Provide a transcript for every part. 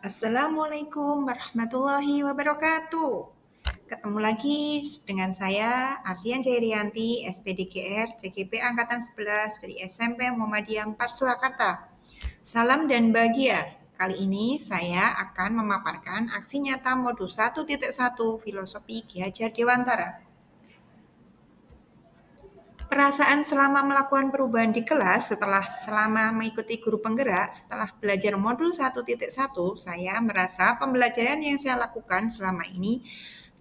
Assalamualaikum warahmatullahi wabarakatuh. Ketemu lagi dengan saya Ardian Jairianti, SPDGR, CGP Angkatan 11 dari SMP Muhammadiyah 4 Surakarta. Salam dan bahagia. Kali ini saya akan memaparkan aksi nyata modul 1.1 Filosofi Ki Hajar Dewantara. Perasaan selama melakukan perubahan di kelas selama mengikuti guru penggerak, setelah belajar modul 1.1, saya merasa pembelajaran yang saya lakukan selama ini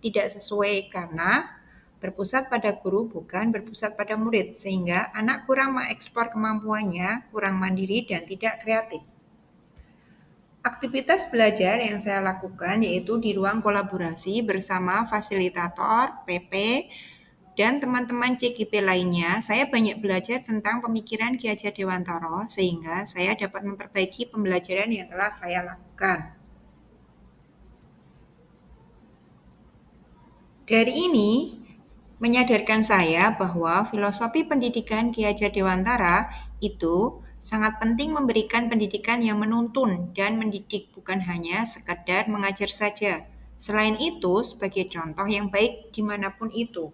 tidak sesuai karena berpusat pada guru bukan berpusat pada murid, sehingga anak kurang mengekspor kemampuannya, kurang mandiri dan tidak kreatif. Aktivitas belajar yang saya lakukan yaitu di ruang kolaborasi bersama fasilitator, PP, dan teman-teman CGP lainnya. Saya banyak belajar tentang pemikiran Ki Hajar Dewantara sehingga saya dapat memperbaiki pembelajaran yang telah saya lakukan. Dari ini menyadarkan saya bahwa filosofi pendidikan Ki Hajar Dewantara itu sangat penting memberikan pendidikan yang menuntun dan mendidik, bukan hanya sekedar mengajar saja. Selain itu, sebagai contoh yang baik dimanapun itu.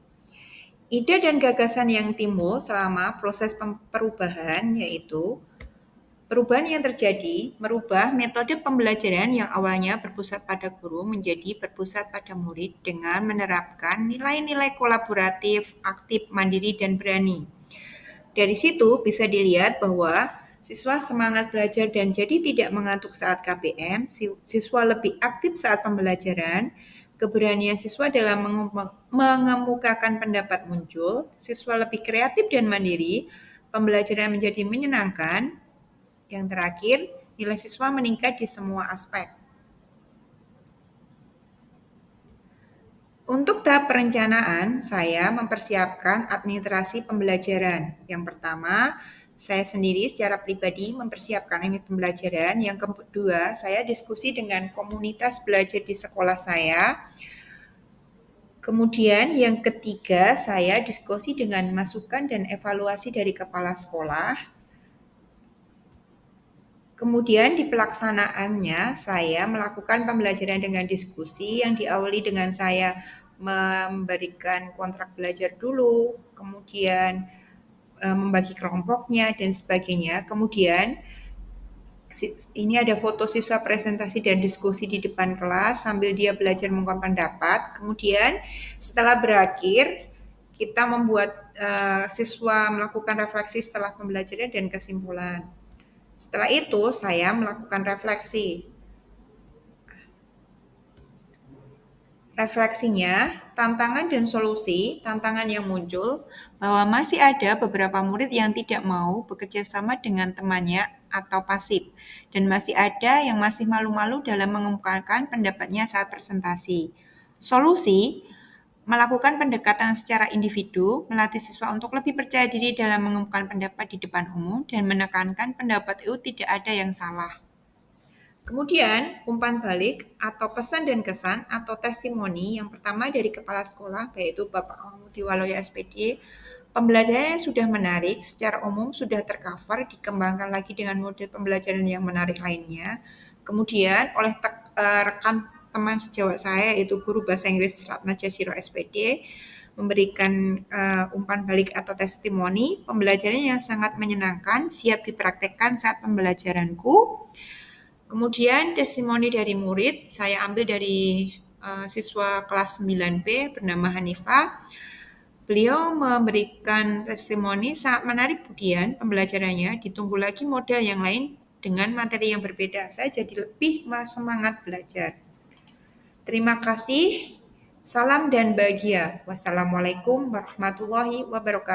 Ide dan gagasan yang timbul selama proses perubahan yaitu perubahan yang terjadi merubah metode pembelajaran yang awalnya berpusat pada guru menjadi berpusat pada murid dengan menerapkan nilai-nilai kolaboratif, aktif, mandiri, dan berani. Dari situ bisa dilihat bahwa siswa semangat belajar dan jadi tidak mengantuk saat KBM, siswa lebih aktif saat pembelajaran, keberanian siswa dalam mengemukakan pendapat muncul, siswa lebih kreatif dan mandiri, pembelajaran menjadi menyenangkan. Yang terakhir, nilai siswa meningkat di semua aspek. Untuk tahap perencanaan, saya mempersiapkan administrasi pembelajaran. Yang pertama, saya sendiri secara pribadi mempersiapkan pembelajaran. Yang kedua, saya diskusi dengan komunitas belajar di sekolah saya. Kemudian yang ketiga, saya diskusi dengan masukan dan evaluasi dari kepala sekolah. Kemudian di pelaksanaannya, saya melakukan pembelajaran dengan diskusi yang diawali dengan saya memberikan kontrak belajar dulu, kemudian membagi kelompoknya dan sebagainya. Kemudian ini ada foto siswa presentasi dan diskusi di depan kelas sambil dia belajar mengungkapkan pendapat. Kemudian setelah berakhir, kita membuat siswa melakukan refleksi setelah pembelajaran dan kesimpulan. Setelah itu, saya melakukan refleksi. Refleksinya, tantangan dan solusi. Tantangan yang muncul bahwa masih ada beberapa murid yang tidak mau bekerja sama dengan temannya atau pasif, dan masih ada yang masih malu-malu dalam mengemukakan pendapatnya saat presentasi. Solusi, melakukan pendekatan secara individu, melatih siswa untuk lebih percaya diri dalam mengemukakan pendapat di depan umum, dan menekankan pendapat itu tidak ada yang salah. Kemudian, umpan balik atau pesan dan kesan atau testimoni yang pertama dari kepala sekolah, yaitu Bapak Mutiwaloyo SPD. Pembelajarannya sudah menarik, secara umum sudah tercover, dikembangkan lagi dengan model pembelajaran yang menarik lainnya. Kemudian, oleh rekan teman sejawat saya, yaitu guru bahasa Inggris Ratna Jasiro SPD, memberikan umpan balik atau testimoni, pembelajaran yang sangat menyenangkan, siap dipraktekkan saat pembelajaranku. Kemudian testimoni dari murid, saya ambil dari siswa kelas 9B bernama Hanifah. Beliau memberikan testimoni sangat menarik Budian pembelajarannya, ditunggu lagi model yang lain dengan materi yang berbeda. Saya jadi lebih semangat belajar. Terima kasih, salam dan bahagia. Wassalamualaikum warahmatullahi wabarakatuh.